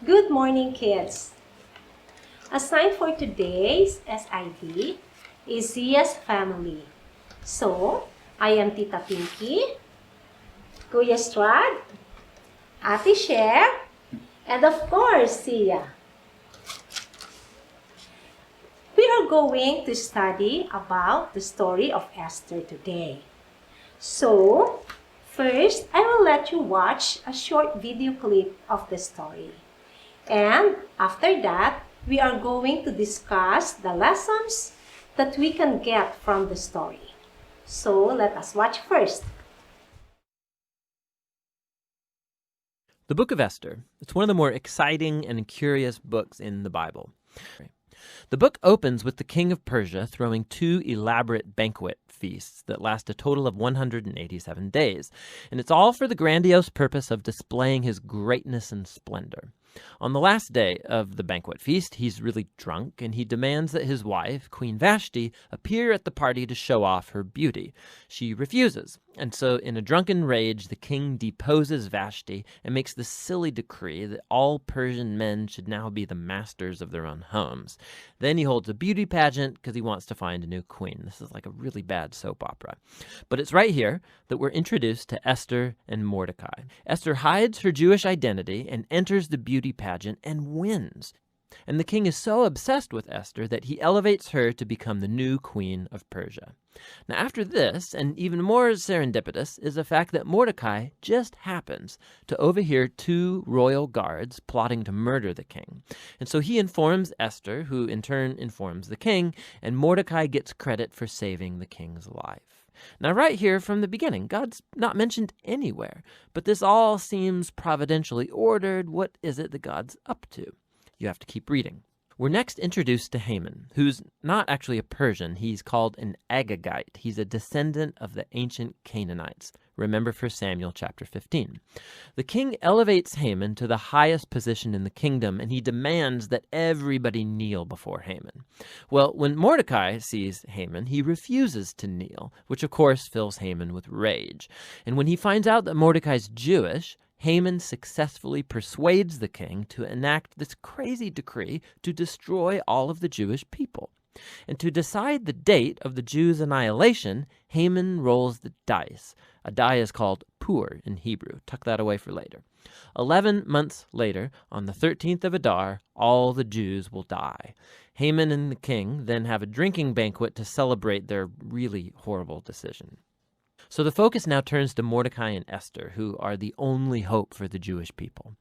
Good morning, kids. Assigned for today's SIV is Zia's family. So, I am Tita Pinky, Kuya Strad, Ate Cher, and of course, Zia. We are going to study about the story of Esther today. So, first, I will let you watch a short video clip of the story. And after that, we are going to discuss the lessons that we can get from the story. So let us watch first. The book of Esther. It's one of the more exciting and curious books in the Bible. The book opens with the king of Persia throwing two elaborate banquet feasts that last a total of 187 days, and it's all for the grandiose purpose of displaying his greatness and splendor. On the last day of the banquet feast, he's really drunk, and he demands that his wife, Queen Vashti, appear at the party to show off her beauty. She refuses, and so in a drunken rage, the king deposes Vashti and makes the silly decree that all Persian men should now be the masters of their own homes. Then he holds a beauty pageant because he wants to find a new queen. This is like a really bad soap opera. But it's right here that we're introduced to Esther and Mordecai. Esther hides her Jewish identity and enters the beauty pageant and wins. And the king is so obsessed with Esther that he elevates her to become the new queen of Persia. Now after this, and even more serendipitous, is the fact that Mordecai just happens to overhear two royal guards plotting to murder the king. And so he informs Esther, who in turn informs the king, and Mordecai gets credit for saving the king's life. Now right here from the beginning, God's not mentioned anywhere, but this all seems providentially ordered. What is it that God's up to? You have to keep reading. We're next introduced to Haman, who's not actually a Persian. He's called an Agagite. He's a descendant of the ancient Canaanites. Remember 1 Samuel chapter 15. The king elevates Haman to the highest position in the kingdom, and he demands that everybody kneel before Haman. Well, when Mordecai sees Haman, he refuses to kneel, which of course fills Haman with rage. And when he finds out that Mordecai's Jewish, Haman successfully persuades the king to enact this crazy decree to destroy all of the Jewish people. And to decide the date of the Jews' annihilation, Haman rolls the dice. A die is called pur in Hebrew. Tuck that away for later. 11 months later, on the 13th of Adar, all the Jews will die. Haman and the king then have a drinking banquet to celebrate their really horrible decision. So the focus now turns to Mordecai and Esther, who are the only hope for the Jewish people.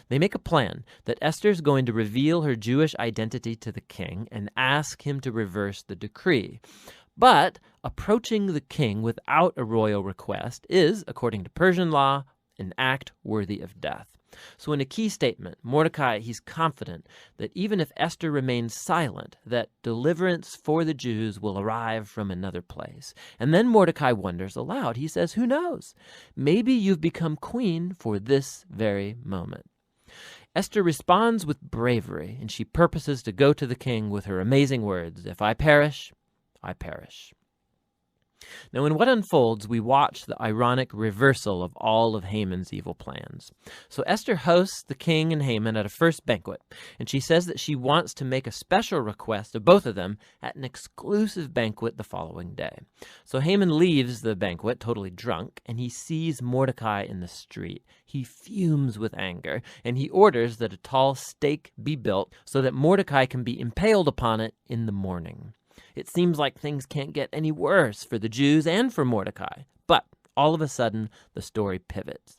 They make a plan that Esther's going to reveal her Jewish identity to the king and ask him to reverse the decree. But approaching the king without a royal request is, according to Persian law, an act worthy of death. So in a key statement, Mordecai, he's confident that even if Esther remains silent, that deliverance for the Jews will arrive from another place. And then Mordecai wonders aloud. He says, who knows? Maybe you've become queen for this very moment. Esther responds with bravery, and she purposes to go to the king with her amazing words, if I perish, I perish. Now, in what unfolds, we watch the ironic reversal of all of Haman's evil plans. So Esther hosts the king and Haman at a first banquet, and she says that she wants to make a special request of both of them at an exclusive banquet the following day. So Haman leaves the banquet totally drunk, and he sees Mordecai in the street. He fumes with anger, and he orders that a tall stake be built so that Mordecai can be impaled upon it in the morning. It seems like things can't get any worse for the Jews and for Mordecai. But all of a sudden, the story pivots.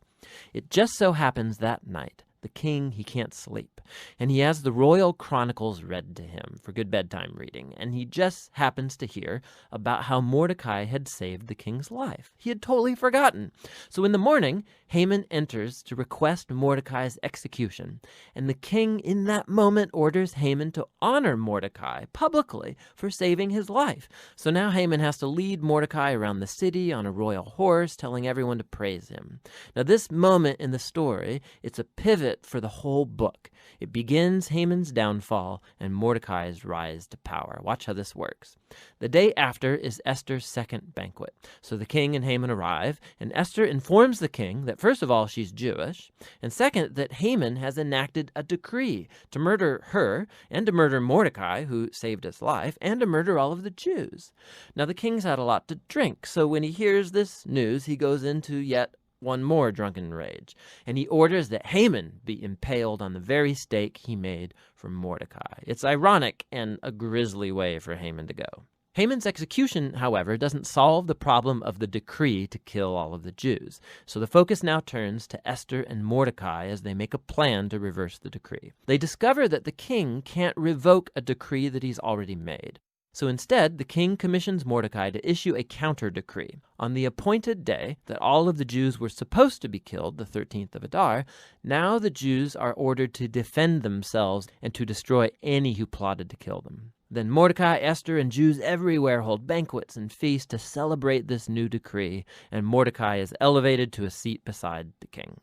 It just so happens that night, the king, he can't sleep, and he has the royal chronicles read to him for good bedtime reading, and he just happens to hear about how Mordecai had saved the king's life. He had totally forgotten. So in the morning, Haman enters to request Mordecai's execution, and the king in that moment orders Haman to honor Mordecai publicly for saving his life. So now Haman has to lead Mordecai around the city on a royal horse, telling everyone to praise him. Now this moment in the story, it's a pivot banquet for the whole book. It begins Haman's downfall and Mordecai's rise to power. Watch how this works. The day after is Esther's second banquet. So the king and Haman arrive, and Esther informs the king that first of all she's Jewish, and second that Haman has enacted a decree to murder her and to murder Mordecai, who saved his life, and to murder all of the Jews. Now the king's had a lot to drink, so when he hears this news, he goes into yet one more drunken rage, and he orders that Haman be impaled on the very stake he made for Mordecai. It's ironic and a grisly way for Haman to go. Haman's execution, however, doesn't solve the problem of the decree to kill all of the Jews. So the focus now turns to Esther and Mordecai as they make a plan to reverse the decree. They discover that the king can't revoke a decree that he's already made. So instead, the king commissions Mordecai to issue a counter-decree. On the appointed day that all of the Jews were supposed to be killed, the 13th of Adar, now the Jews are ordered to defend themselves and to destroy any who plotted to kill them. Then Mordecai, Esther, and Jews everywhere hold banquets and feasts to celebrate this new decree, and Mordecai is elevated to a seat beside the king.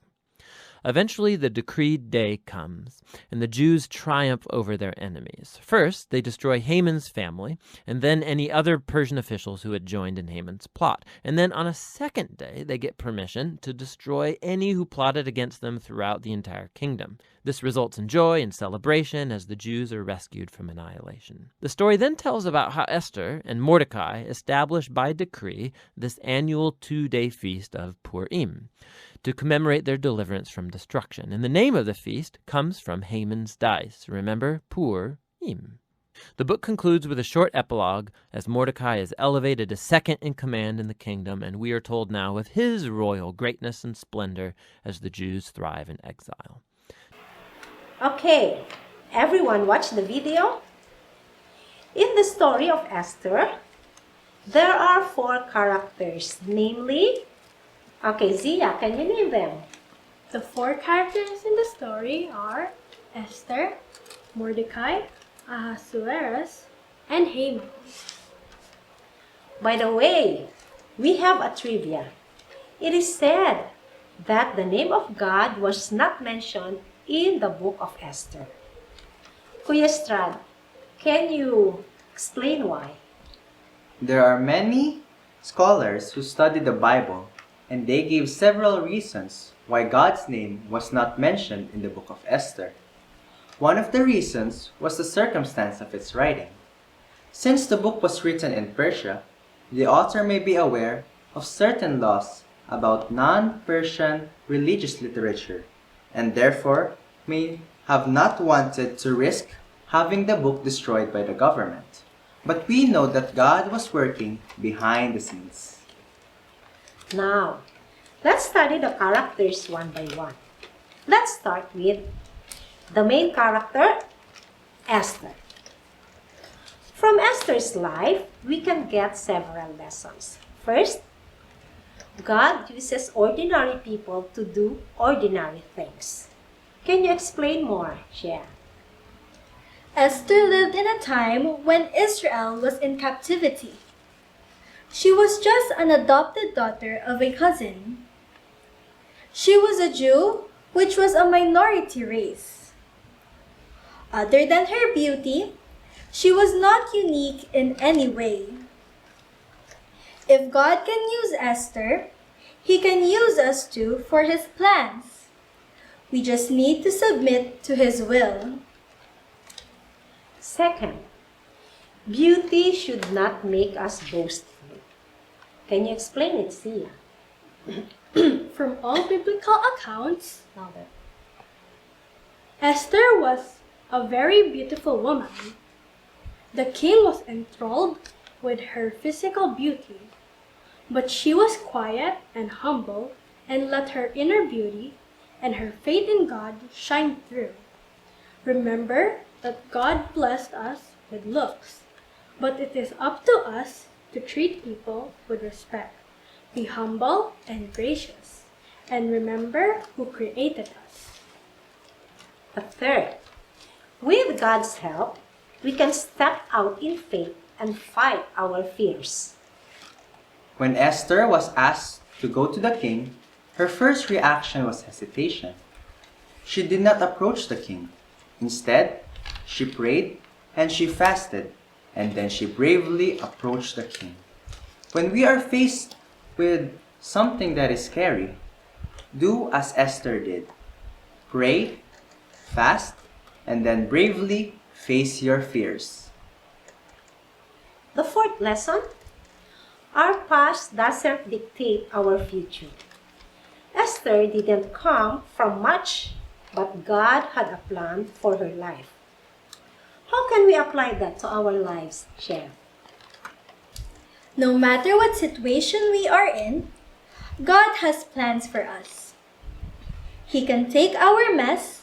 Eventually, the decreed day comes, and the Jews triumph over their enemies. First, they destroy Haman's family, and then any other Persian officials who had joined in Haman's plot. And then on a second day, they get permission to destroy any who plotted against them throughout the entire kingdom. This results in joy and celebration as the Jews are rescued from annihilation. The story then tells about how Esther and Mordecai established by decree this annual 2-day feast of Purim to commemorate their deliverance from destruction. And the name of the feast comes from Haman's dice. Remember, Purim. The book concludes with a short epilogue as Mordecai is elevated to second in command in the kingdom, and we are told now of his royal greatness and splendor as the Jews thrive in exile. Okay, everyone watch the video? In the story of Esther, there are 4 characters, namely, okay, Zia, can you name them? The 4 characters in the story are Esther, Mordecai, Ahasuerus, and Haman. By the way, we have a trivia. It is said that the name of God was not mentioned in the book of Esther. Kuya Strad, can you explain why? There are many scholars who study the Bible, and they gave several reasons why God's name was not mentioned in the book of Esther. One of the reasons was the circumstance of its writing. Since the book was written in Persia, the author may be aware of certain laws about non-Persian religious literature, and therefore may have not wanted to risk having the book destroyed by the government. But we know that God was working behind the scenes. Now, let's study the characters one by one. Let's start with the main character, Esther. From Esther's life, we can get several lessons. First, God uses ordinary people to do ordinary things. Can you explain more, Shea? Esther lived in a time when Israel was in captivity. She was just an adopted daughter of a cousin. She was a Jew, which was a minority race. Other than her beauty, she was not unique in any way. If God can use Esther, He can use us too for His plans. We just need to submit to His will. Second, beauty should not make us boastful. Can you explain it, Sia? From all biblical accounts, Esther was a very beautiful woman. The king was enthralled with her physical beauty, but she was quiet and humble and let her inner beauty and her faith in God shine through. Remember that God blessed us with looks, but it is up to us to treat people with respect. Be humble and gracious, and remember who created us. Third, with God's help, we can step out in faith and fight our fears. When Esther was asked to go to the king, her first reaction was hesitation. She did not approach the king. Instead, she prayed and she fasted, and then she bravely approached the king. When we are faced with something that is scary, do as Esther did. Pray, fast, and then bravely face your fears. The fourth lesson, our past doesn't dictate our future. Esther didn't come from much, but God had a plan for her life. How can we apply that to our lives, Chef? No matter what situation we are in, God has plans for us. He can take our mess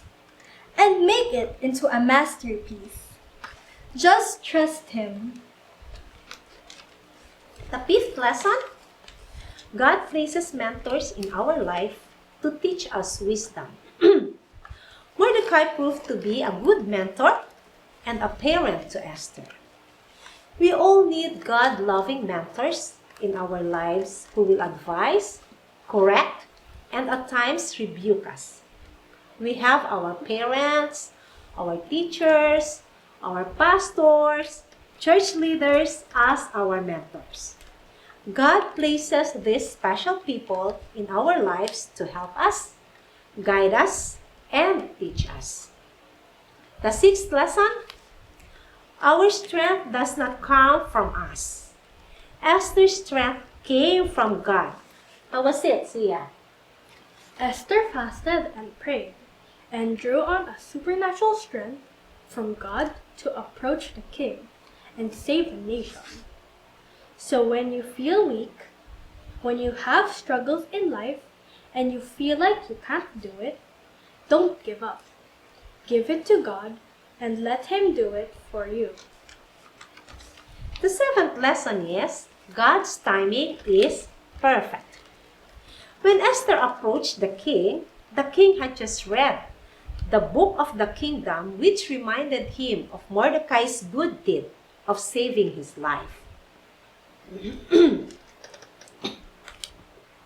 and make it into a masterpiece. Just trust Him. The fifth lesson, God places mentors in our life to teach us wisdom. Mordecai proved to be a good mentor and a parent to Esther. We all need God-loving mentors in our lives who will advise, correct, and at times rebuke us. We have our parents, our teachers, our pastors, church leaders as our mentors. God places these special people in our lives to help us, guide us, and teach us. The sixth lesson, our strength does not come from us. Esther's strength came from God. How was it, Sia? Esther fasted and prayed and drew on a supernatural strength from God to approach the king and save the nation. So when you feel weak, when you have struggles in life, and you feel like you can't do it, don't give up. Give it to God and let Him do it for you. The seventh lesson is, God's timing is perfect. When Esther approached the king had just read the book of the kingdom, which reminded him of Mordecai's good deed of saving his life.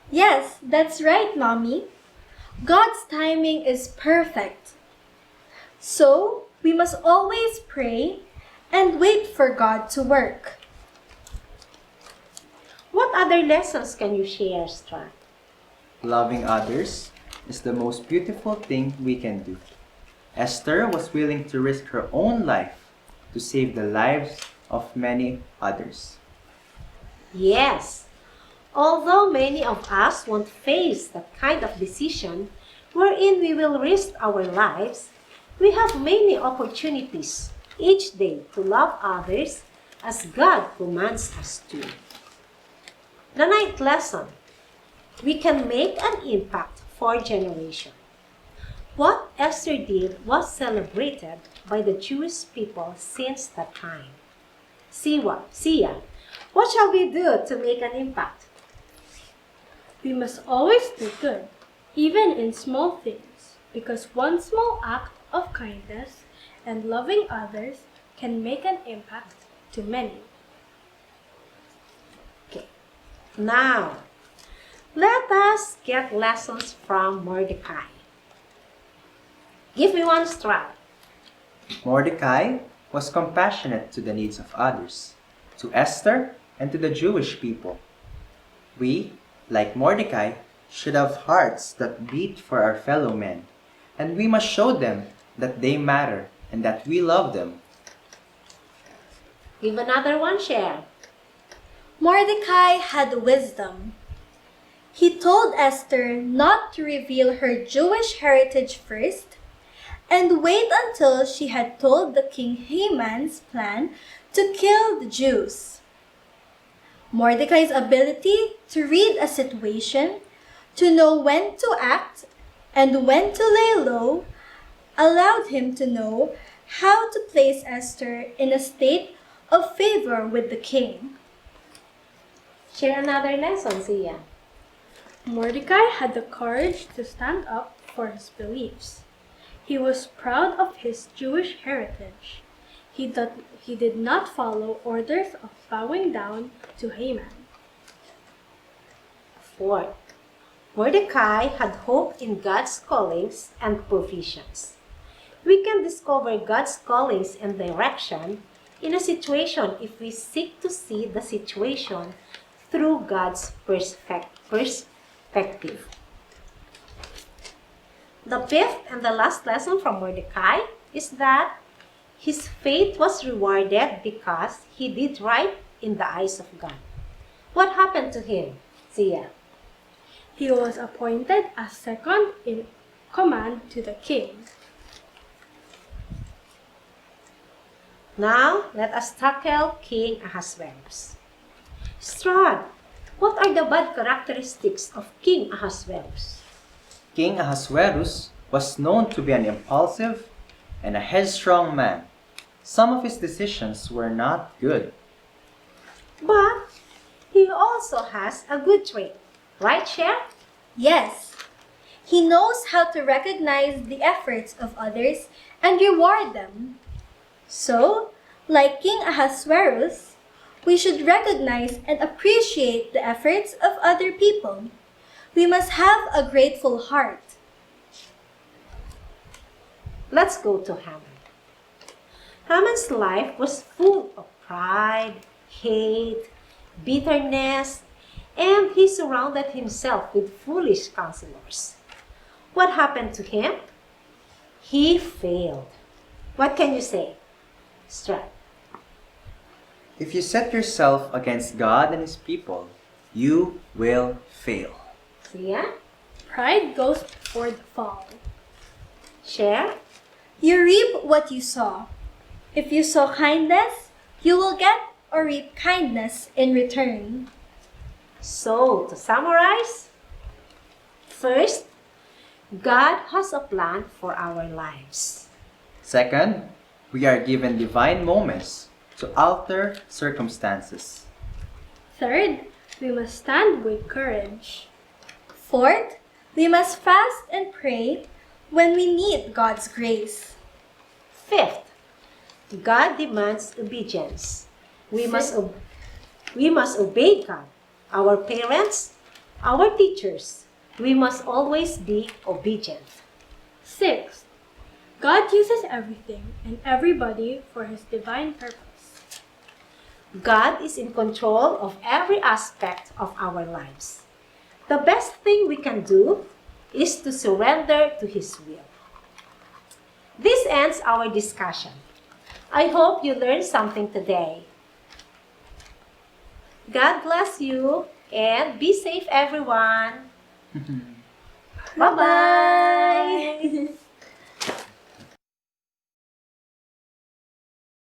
Yes, that's right, Mommy. God's timing is perfect. So, we must always pray and wait for God to work. What other lessons can you share, Strand? Loving others is the most beautiful thing we can do. Esther was willing to risk her own life to save the lives of many others. Yes, although many of us won't face that kind of decision wherein we will risk our lives, we have many opportunities each day to love others as God commands us to. The ninth lesson, we can make an impact for generation. What Esther did was celebrated by the Jewish people since that time. Sia, what shall we do to make an impact? We must always do good, even in small things, because one small act of kindness and loving others can make an impact to many. Okay, now let us get lessons from Mordecai. Give me one strap. Mordecai was compassionate to the needs of others, to Esther and to the Jewish people. We, like Mordecai, should have hearts that beat for our fellow men, and we must show them that they matter and that we love them. Give another one, share. Mordecai had wisdom. He told Esther not to reveal her Jewish heritage first and wait until she had told the king Haman's plan to kill the Jews. Mordecai's ability to read a situation, to know when to act and when to lay low, allowed him to know how to place Esther in a state of favor with the king. Share another lesson, Sia. Mordecai had the courage to stand up for his beliefs. He was proud of his Jewish heritage. He did not follow orders of bowing down to Haman. Fourth, Mordecai had hope in God's callings and provisions. We can discover God's callings and direction in a situation if we seek to see the situation through God's perspective. The fifth and the last lesson from Mordecai is that his faith was rewarded because he did right in the eyes of God. What happened to him, Zia? He was appointed as second in command to the king. Now, let us tackle King Ahasuerus. Strad, what are the bad characteristics of King Ahasuerus? King Ahasuerus was known to be an impulsive and a headstrong man. Some of his decisions were not good. But he also has a good trait, right, Cher? Yes, he knows how to recognize the efforts of others and reward them. So, like King Ahasuerus, we should recognize and appreciate the efforts of other people. We must have a grateful heart. Let's go to Haman. Haman's life was full of pride, hate, bitterness, and he surrounded himself with foolish counselors. What happened to him? He failed. What can you say, Strad? If you set yourself against God and His people, you will fail. Sia? Pride goes before the fall. Cher? You reap what you sow. If you sow kindness, you will get or reap kindness in return. So, to summarize, first, God has a plan for our lives. Second, we are given divine moments to alter circumstances. Third, we must stand with courage. Fourth, we must fast and pray when we need God's grace. Fifth, God demands obedience. We must obey God, our parents, our teachers. We must always be obedient. Sixth, God uses everything and everybody for His divine purpose. God is in control of every aspect of our lives. The best thing we can do is to surrender to His will. This ends our discussion. I hope you learned something today. God bless you and be safe, everyone. Bye-bye.